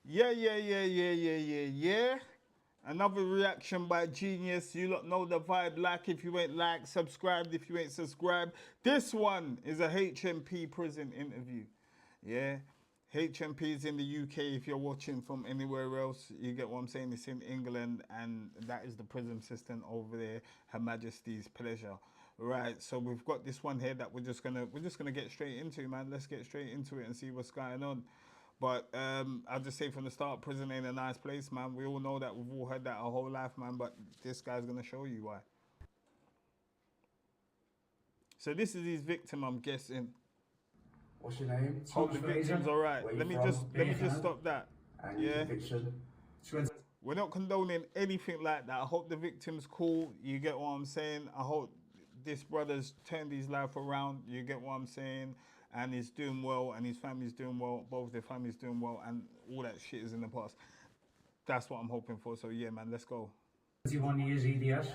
Yeah. Another reaction by Genius. You lot know the vibe. Like if you ain't like, subscribed if you ain't subscribed. This one is a HMP prison interview. Yeah. HMP is in the UK. If you're watching from anywhere else, you get what I'm saying. It's in England, and that is the prison system over there. Her Majesty's pleasure. Right. So we've got this one here that we're just gonna get straight into, man. Let's get straight into it and see what's going on. But I'll just say from the start, prison ain't a nice place, man. We all know that. We've all heard that our whole life, man. But this guy's gonna show you why. So this is his victim, I'm guessing. What's your name? Hope the victim's all right. Let me just stop that. And your Yeah, conviction. we're not condoning anything like that. I hope the victim's cool. You get what I'm saying? I hope this brother's turned his life around. You get what I'm saying? And he's doing well, and his family's doing well. Both their families doing well, and all that shit is in the past. That's what I'm hoping for. So yeah, man, let's go. 21 years EDS,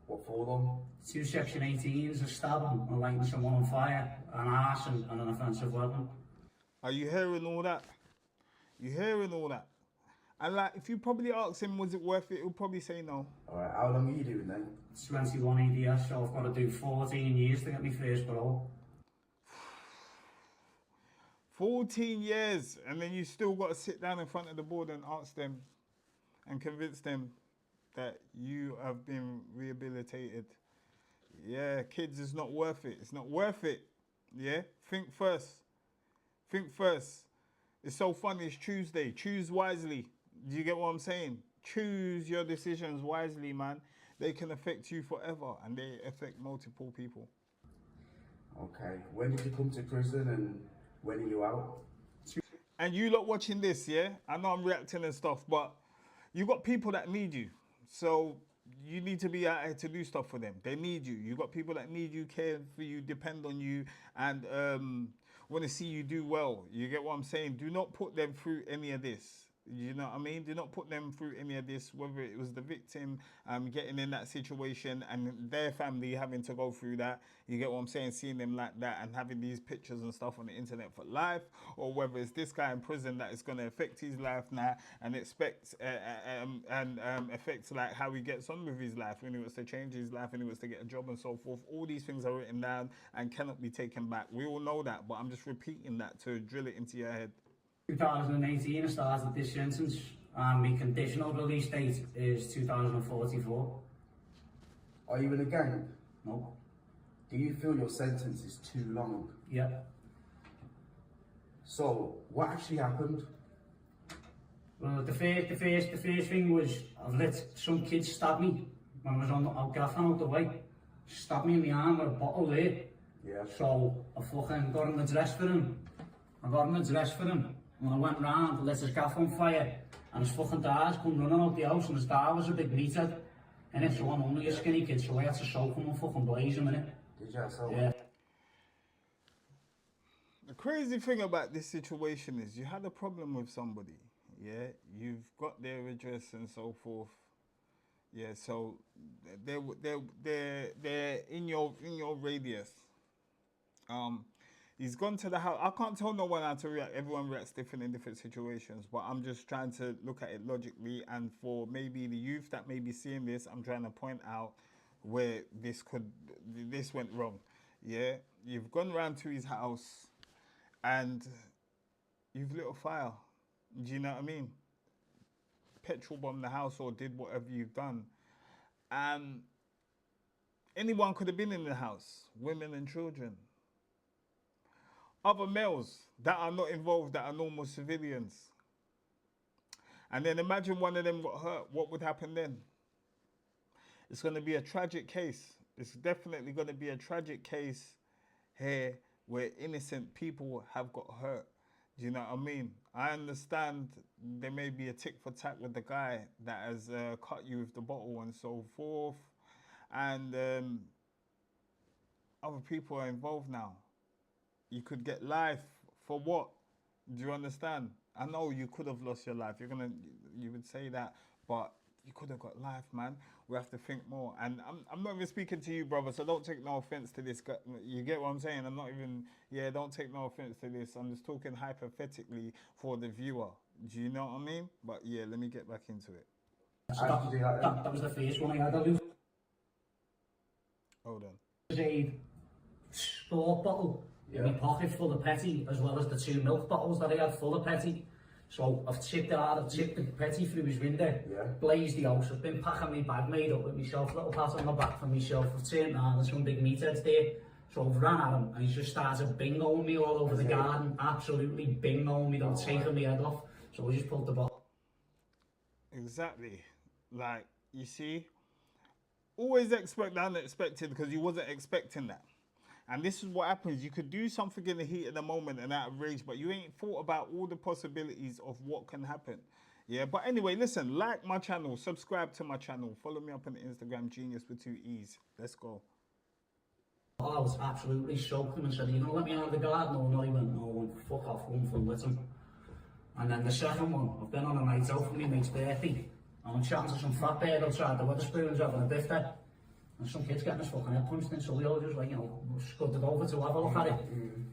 What for them? 2 Section 18s, a stabbing and lighting someone on fire, an arson and an offensive weapon. Are you hearing all that? You hearing all that? And like, if you probably ask him, was it worth it? He'll probably say no. Alright, how long are you doing then? 21 EDS, so I've got to do 14 years to get my first parole. 14 years, and then you still got to sit down in front of the board and ask them and convince them that you have been rehabilitated. Yeah, kids, it's not worth it. It's not worth it. Yeah, think first. Think first. It's so funny. It's Tuesday. Choose wisely. Do you get what I'm saying? Choose your decisions wisely, man. They can affect you forever, and they affect multiple people. Okay, when did you come to prison and when are you out? And you lot watching this, yeah? I know I'm reacting and stuff, but you got people that need you. So you need to be out here to do stuff for them. They need you. You got people that need you, care for you, depend on you, and want to see you do well. You get what I'm saying? Do not put them through any of this. You know what I mean? Do not put them through any of this, whether it was the victim getting in that situation and their family having to go through that. You get what I'm saying? Seeing them like that and having these pictures and stuff on the internet for life, or whether it's this guy in prison that is going to affect his life now and affects like how he gets on with his life when he wants to change his life and he wants to get a job and so forth. All these things are written down and cannot be taken back. We all know that, but I'm just repeating that to drill it into your head. 2018 I started this sentence, and my conditional release date is 2044. Are you in a gang? No. Do you feel your sentence is too long? Yeah. So, what actually happened? Well, the first thing was I've let some kid stab me when I was on the gaffing out the way. Stabbed me in the arm with a bottle there. Yeah. So I fucking got him a dress for him. And I went round and lit his gaff on fire, and his fucking dad's come running out the house, and his dad was a big meathead. And it's one only a skinny kid, so I had to soak him and fucking blaze him in it. Did you? So Yeah. The crazy thing about this situation is you had a problem with somebody, yeah? You've got their address and so forth. Yeah, so they're in your radius. He's gone to the house. I can't tell no one how to react. Everyone reacts different in different situations, but I'm just trying to look at it logically. And for maybe the youth that may be seeing this, I'm trying to point out where this went wrong. Yeah, you've gone round to his house and you've lit a fire. Do you know what I mean? Petrol bombed the house or did whatever you've done. And anyone could have been in the house, women and children. Other males that are not involved, that are normal civilians. And then imagine one of them got hurt. What would happen then? It's going to be a tragic case. It's definitely going to be a tragic case here where innocent people have got hurt. Do you know what I mean? I understand there may be a tick for tack with the guy that has cut you with the bottle and so forth. And other people are involved now. You could get life for what? Do you understand? I know you could have lost your life. You would say that, but you could have got life, man. We have to think more. And I'm not even speaking to you, brother, so don't take no offense to this. You get what I'm saying? I'm not even, yeah, don't take no offense to this. I'm just talking hypothetically for the viewer. Do you know what I mean? But yeah, let me get back into it. So that was the first one I had. I Hold on. was a sport bottle in my pocket full of petty, as well as the 2 milk bottles that I had full of petty. So I've tipped the petty through his window, blazed the house. I've been packing my bag made up with myself, little pat on the back for myself. I've turned around, there's some big meatheads there. So I've ran at him and he's just started bingoing me all over the garden, absolutely bingoing me, don't taking my head off. So I just pulled the bottle. Exactly. Like, you see, always expect the unexpected because you wasn't expecting that. And this is what happens. You could do something in the heat of the moment and out of rage, but you ain't thought about all the possibilities of what can happen. Yeah, but anyway, listen, like my channel, subscribe to my channel, follow me up on Instagram, Genius with 2 E's. Let's go. I was absolutely soaking and said, "You gonna let me out of the garden?" No, he went, "No, I went, fuck off, one for with him." And then the second one, I've been on a night out for my mate's birthday. And I'm chatting to some fat bird outside the Wetherspoons having a birthday. And some kid's getting his fucking head punched in, so we all just like, you know, scudded over to have a look at it.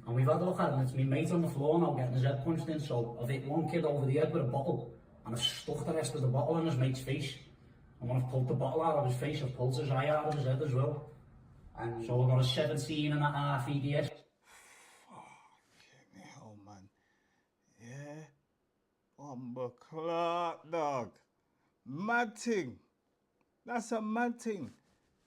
And we've had a look at it, and it's my mate on the floor now getting his head punched in, so I've hit one kid over the head with a bottle, and I've stuck the rest of the bottle in his mate's face. And when I've pulled the bottle out of his face, I've pulled his eye out of his head as well. And so I've got a 17.5 EDS. Fucking hell, man. Yeah. Clock, dog. Mad thing. That's a mad thing.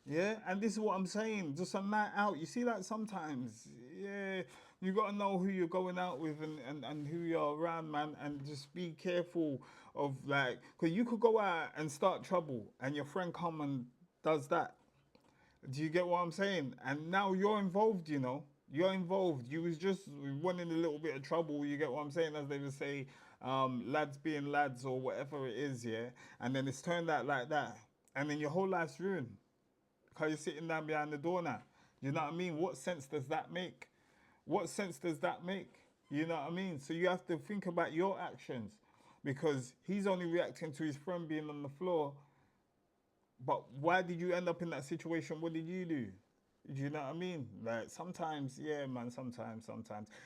Yeah, and this is what I'm saying. Just a night out. You see, like sometimes, yeah, you gotta know who you're going out with and who you're around, man, and just be careful of like, because you could go out and start trouble, and your friend come and does that. Do you get what I'm saying? And now you're involved. You know, you're involved. You was just wanting a little bit of trouble. You get what I'm saying? As they would say, lads being lads or whatever it is, yeah. And then it's turned out like that, and then your whole life's ruined. Because you're sitting down behind the door now. You know what I mean? What sense does that make? What sense does that make? You know what I mean? So you have to think about your actions. Because he's only reacting to his friend being on the floor. But why did you end up in that situation? What did you do? Do you know what I mean? Like sometimes, yeah, man, sometimes.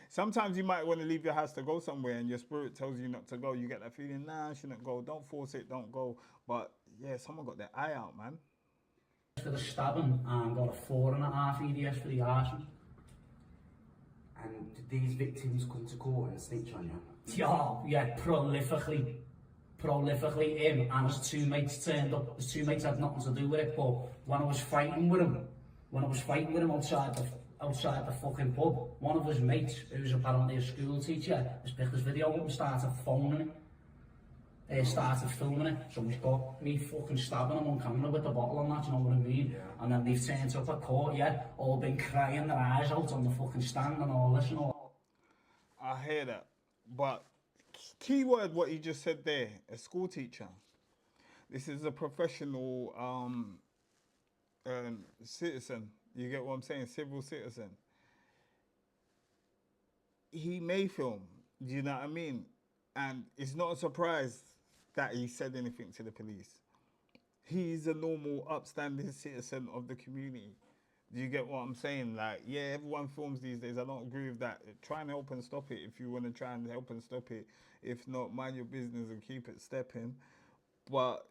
Sometimes you might want to leave your house to go somewhere and your spirit tells you not to go. You get that feeling, nah, I shouldn't go. Don't force it, don't go. But yeah, someone got their eye out, man. For the stabbing and got a 4.5 EDS for the arson. And did these victims come to court and snitch on you? Yeah, prolifically. Him and his 2 mates turned up. His 2 mates had nothing to do with it, but when I was fighting with him outside the fucking pub, one of his mates, who's apparently a school teacher, has picked his video up and started phoning it. Started filming it, so he's got me fucking stabbing him on camera with the bottle and that, you know what I mean? Yeah. And then they've turned up at court, yeah, all been crying their eyes out on the fucking stand and all this and all. I hear that, but key word what he just said there, a school teacher. This is a professional citizen, you get what I'm saying, civil citizen. He may film, do you know what I mean? And it's not a surprise that he said anything to the police. He's a normal, upstanding citizen of the community. Do you get what I'm saying? Like, yeah, everyone films these days. I don't agree with that. Try and help and stop it if you want to try and help and stop it. If not, mind your business and keep it stepping. But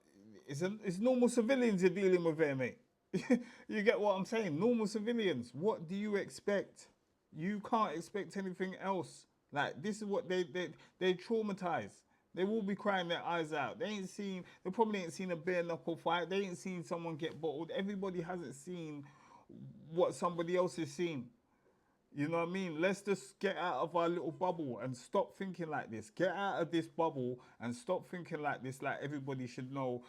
it's normal civilians you're dealing with here, mate. You get what I'm saying? Normal civilians. What do you expect? You can't expect anything else. Like, this is what they're traumatized. They will be crying their eyes out. They probably ain't seen a bare knuckle fight. They ain't seen someone get bottled. Everybody hasn't seen what somebody else has seen. You know what I mean? Let's just get out of our little bubble and stop thinking like this. Get out of this bubble and stop thinking like this, like everybody should know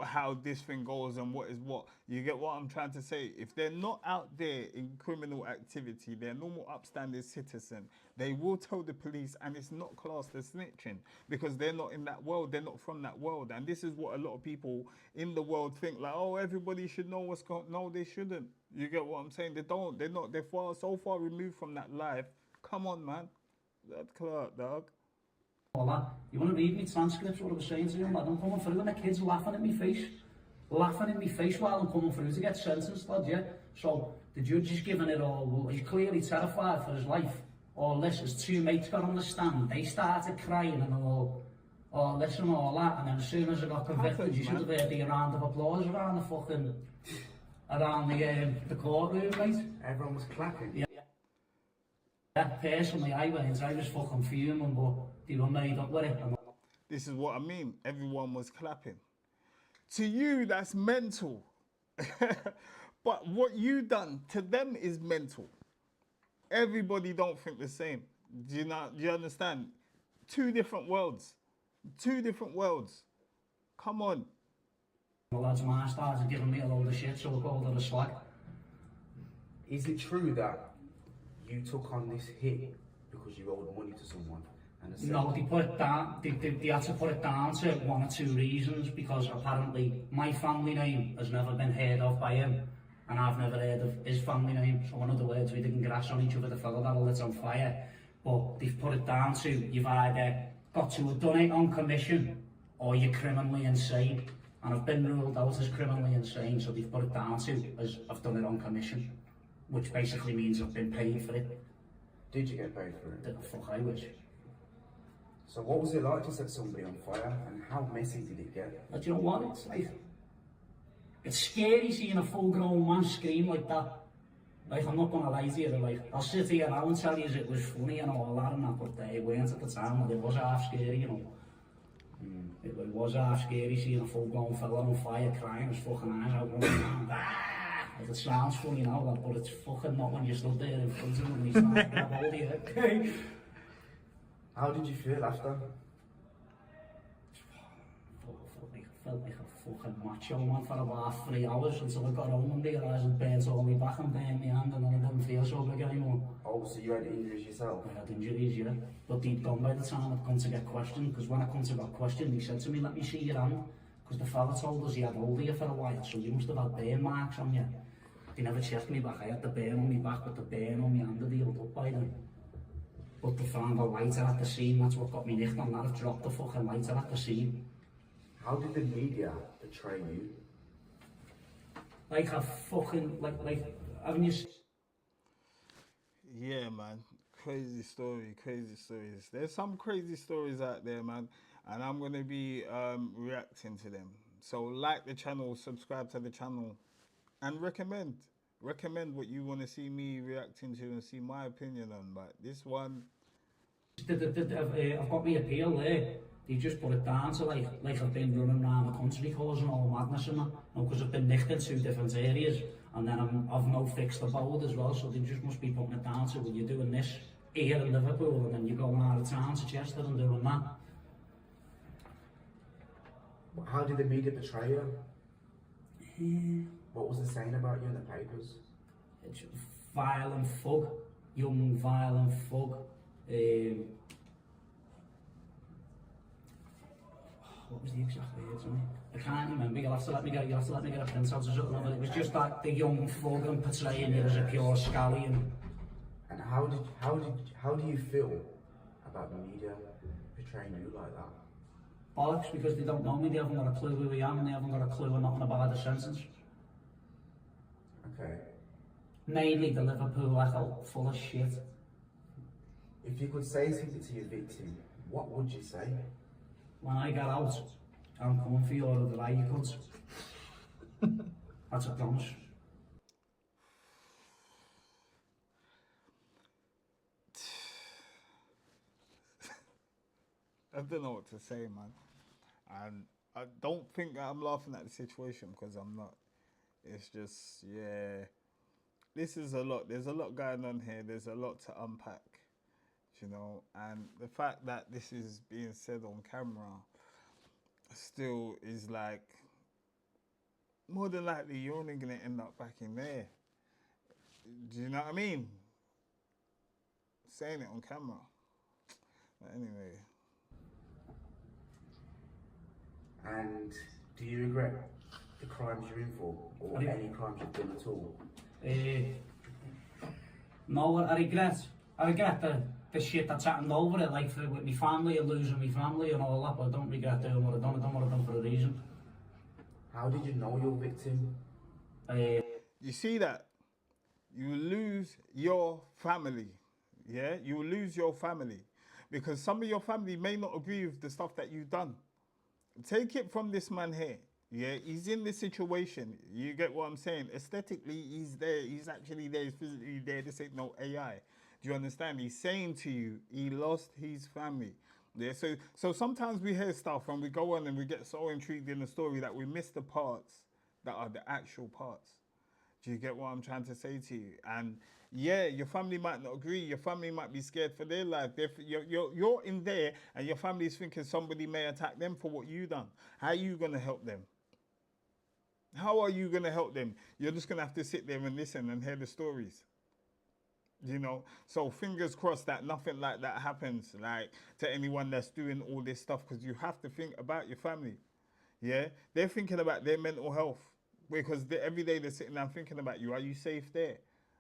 how this thing goes and what is what. You get what I'm trying to say? If they're not out there in criminal activity, they're a normal upstanding citizen, they will tell the police, and it's not classed as snitching because they're not in that world. They're not from that world. And this is what a lot of people in the world think, like, oh, everybody should know what's going on. No, they shouldn't. You get what I'm saying? They don't. They're not. They're so far removed from that life. Come on, man. That's clear, dog. all that. You want to read me transcripts, what I was saying to you, lad? I'm coming through and the kids laughing in my face. Laughing in my face while I'm coming through to get sentenced, lad, yeah? So, the judge is giving it all, well, he's clearly terrified for his life. Or listen, his two mates got on the stand, they started crying and all, oh, listen, all that, and then as soon as I got convicted, you should have heard the round of applause around the fucking, around the courtroom, mate. Everyone was clapping. Yeah. Yeah, personally, I was fucking fuming, but they were made up with it. This is what I mean. Everyone was clapping. To you, that's mental. But what you done to them is mental. Everybody don't think the same. Do you understand? Two different worlds. Two different worlds. Come on. The lads of mine started giving me a load of shit, so I called it a slag. Is it true that you took on this hit because you owed money to someone? And No, they put it down, they had to put it down to one or two reasons, because apparently my family name has never been heard of by him, and I've never heard of his family name, so in other words, we didn't grass on each other, the fella that lit on fire. But they've put it down to, you've either got to donate on commission, or you're criminally insane. And I've been ruled out as criminally insane, so they've put it down to, as I've done it on commission, which basically means I've been paid for it. Did you get paid for it? The fuck I wish. So what was it like to set somebody on fire, and how messy did it get? But you know what, it's like, it's scary seeing a full-grown man scream like that. Like, I'm not gonna lie to you, like, I'll sit here now and tell you it was funny and all that and that, but they weren't at the time, like, it was half scary, you know. It was half scary seeing a full-blown fella on fire crying his fucking eyes out, running around. Like, it sounds funny now, like, but it's fucking not when you stood there in front of him and he's trying to grab hold of you. How did you feel after? Felt like a fucking macho man for about 3 hours until I got home and realised it burnt all my back and burned my hand, and then I didn't feel so big anymore. Oh, so you had injuries yourself? I had injuries, yeah. But they'd gone by the time I'd come to get questioned, because when I come to get questioned, he said to me, let me see your hand, because the fella told us he had hold of you for a while, so you must have had burn marks on you. They never checked me back, I had the burn on my back, but the burn on my hand had healed up by then. But they found a lighter at the scene, that's what got me nicked on that, I dropped the fucking lighter at the scene. How did the media betray you? Like a fucking, haven't you... Yeah, man. Crazy stories. There's some crazy stories out there, man. And I'm going to be reacting to them. So like the channel, subscribe to the channel, and recommend what you want to see me reacting to and see my opinion on. But this one... I've got my appeal there. They just put it down to like I've been running around the country causing all madness and that. Because I've been nicked in 2 different areas, and then I've no fixed abode as well, so they just must be putting it down to, well, you're doing this here in Liverpool and then you're going out of town to Chester and doing that. How did the media betray you? What was it saying about you in the papers? It's violent thug, young violent thug. What was the exact words on it? I can't remember. You'll have to let me get a printout or something of it. It was just like the young thug and portraying you as a pure scallion. And how do you feel about the media portraying you like that? Bollocks, because they don't know me, they haven't got a clue who I am, and they haven't got a clue or nothing about the sentence. Okay. Mainly the Liverpool echo, full of shit. If you could say something to your victim, what would you say? When I get out, I'm coming for you out of the eye, you cunts. That's a promise. I don't know what to say, man. And I don't think I'm laughing at the situation, because I'm not. It's just, yeah. This is a lot. There's a lot going on here. There's a lot to unpack, you know. And the fact that this is being said on camera still is like, more than likely, you're only going to end up back in there. Do you know what I mean? Saying it on camera. But anyway. And do you regret the crimes you're in for, or any crimes you've done at all? No, I regret the shit that's happened over it, like with my family and losing my family and all that, but I don't regret doing what I've done. I've done what I've done for a reason. How did you know your victim? You see that? You lose your family. Yeah? You will lose your family. Because some of your family may not agree with the stuff that you've done. Take it from this man here. Yeah, he's in this situation. You get what I'm saying? Aesthetically, he's there. He's actually there. He's physically there. This ain't no AI. Do you understand? He's saying to you, he lost his family. Yeah, so sometimes we hear stuff and we go on and we get so intrigued in the story that we miss the parts that are the actual parts. Do you get what I'm trying to say to you? And yeah, your family might not agree. Your family might be scared for their life. You're in there and your family's thinking somebody may attack them for what you done. How are you going to help them? How are you going to help them? You're just going to have to sit there and listen and hear the stories. You know, so fingers crossed that nothing like that happens, like to anyone that's doing all this stuff, because you have to think about your family. Yeah, they're thinking about their mental health because every day they're sitting down thinking about you. Are you safe there?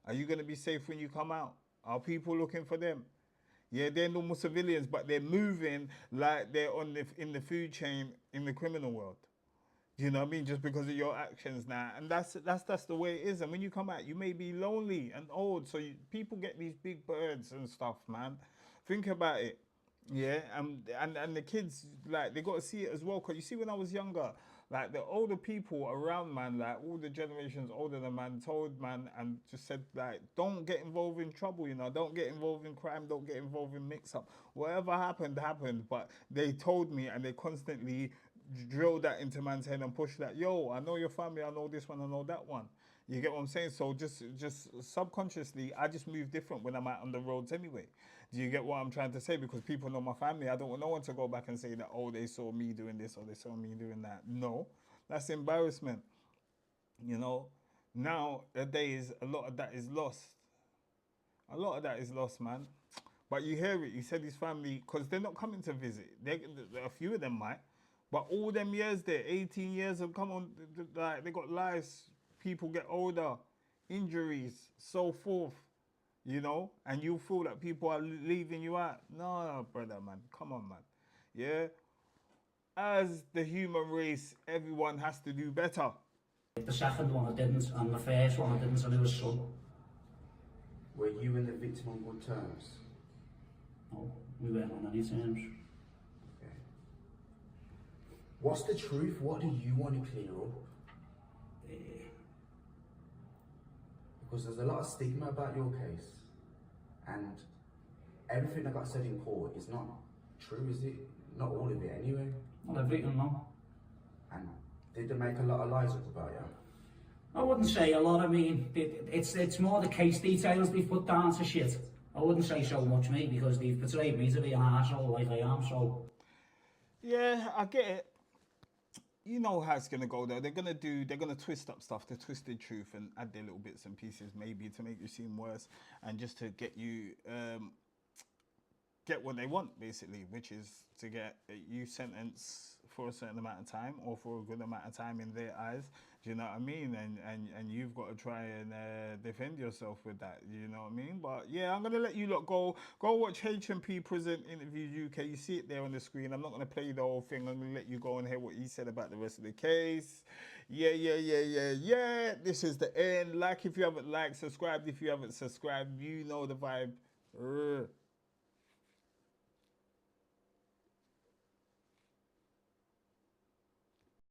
Are you going to be safe when you come out? Are people looking for them? Yeah, they're normal civilians, but they're moving like they're in the food chain in the criminal world. Do you know what I mean? Just because of your actions now. And that's the way it is. And when you come out, you may be lonely and old. So people get these big birds and stuff, man. Think about it. Yeah, and the kids, like, they got to see it as well. Because you see, when I was younger, like, the older people around, man, like, all the generations older than man, told, man, and just said, like, don't get involved in trouble, you know. Don't get involved in crime. Don't get involved in mix-up. Whatever happened, happened. But they told me, and they constantly drill that into man's head and push that. Yo, I know your family. I know this one. I know that one. You get what I'm saying? So just subconsciously, I just move different when I'm out on the roads anyway. Do you get what I'm trying to say? Because people know my family. I don't want no one to go back and say that, oh, they saw me doing this or they saw me doing that. No, that's embarrassment. You know, nowadays, a lot of that is lost. A lot of that is lost, man. But you hear it. He said his family, because they're not coming to visit. A few of them might. But all them years there, 18 years have come on, like, they got lives. People get older, injuries, so forth. You know, and you feel that people are leaving you out. No, brother, man. Come on, man. Yeah? As the human race, everyone has to do better. The second one I didn't, and the first one I didn't, and it was son. Were you and the victim on good terms? No, we weren't on any terms. Okay. What's the truth? What do you want to clear up? Because there's a lot of stigma about your case, and everything that got said in court is not true, is it? Not all of it anyway. Not everything, no. And did they make a lot of lies up about you? I wouldn't say a lot. I mean, it's more the case details they've put down to shit. I wouldn't say so much, mate, because they've portrayed me to be an arsehole like I am, so... Yeah, I get it. You know how it's gonna go though. They're gonna twist up stuff, the twisted truth, and add their little bits and pieces maybe to make you seem worse, and just to get you get what they want basically, which is to get you sentenced for a certain amount of time or for a good amount of time in their eyes. Do you know what I mean? And you've got to try and defend yourself with that. You know what I mean? But yeah, I'm gonna let you lot go. Go watch HMP Prison Interviews UK. You see it there on the screen. I'm not gonna play the whole thing. I'm gonna let you go and hear what he said about the rest of the case. Yeah. This is the end. Like if you haven't liked, subscribed if you haven't subscribed. You know the vibe.